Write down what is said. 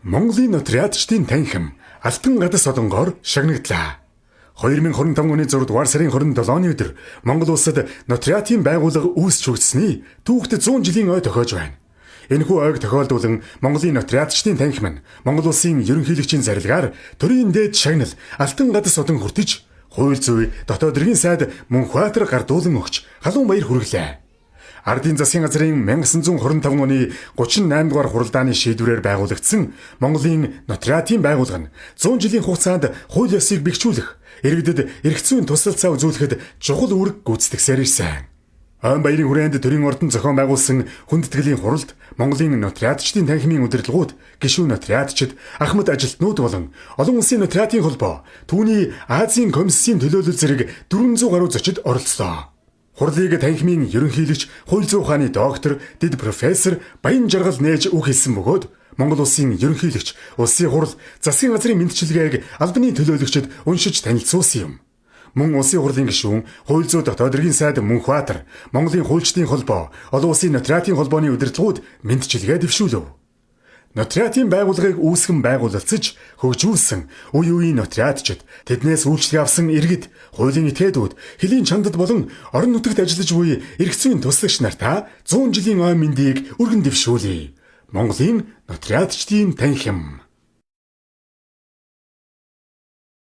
Монголын нотариатчдын танхим Алтан гадас одонгоор шагнагдлаа. 2025 оны 6 дугаар сарын 27-ны өдөр Монгол улсад нотариатын байгууллага үүсч хүртсэний түүхт 100 жилийн ой тохиож байна. Энэхүү ойг тохиолдуулан Монголын нотариатчдын танхим нь Монгол улсын ерөнхийлөгчийн зарилгаар төрийн дээд шагнал Алтан гадас одон хүртэж, хууль зүйн дотоод иргэн сайд Мөнхбаатар гардуулан өгч халуун баяр хүргэлээ. Ардын засгийн газрын 1925 оны 38 дугаар хуралдааны шийдвэрээр байгуулагдсан Монголын нотариатын байгууллага нь 100 жилийн хугацаанд хууль ёсыг бэхжүүлэх, иргэдэд эрх зүйн тусалцаа үзүүлэхэд чухал үүрэг гүйцэтгэсээр ирсэн. Ойн баярын хүрээнд төрийн ордон зохион байгуулсан хүндэтгэлийн хуралд Монголын нотариатчдын танхимын удирдлагууд гишүүн нотариатчид, ахмад ажилтнууд болон олон улсын нотариатын холбоо, түүний Азийн комиссийн төлөөлөл зэрэг 400 гаруй зочид оролцлоо. Хурлыг танхимын ерөнхийлөгч, хууль зүйн ухааны доктор, дэд профессор Баян Жаргал нээж үг хэлсэн бөгөөд Монгол улсын ерөнхийлөгч, улсын хурал, засгийн газрын мэдчилгээг албаны төлөөлөгчид уншиж танилцуулсан юм. Мөн улсын хурлын гишүүн, хууль зүйн дотоод иргэн сайд Мөнхбаатар, Монголын хуульчдын холбоо, олон улсын нотариатын холбооны удирдлагууд мэдчилгээ дэвшүүлв. Нотариатын байгууллагыг үүсгэн байгуулалтж, хөгжүүлсэн үе үеийн нотариатчид, тэднээс үйлчлэг авсан иргэд, хуулийн этгээдүүд, хэлийн чандад болон орон нутагт ажиллаж буй эрх зүйн туслагч нартаа 100 жилийн ой мэндийг өргөн дэвшүүлье. Монголын нотариатчдын танхим.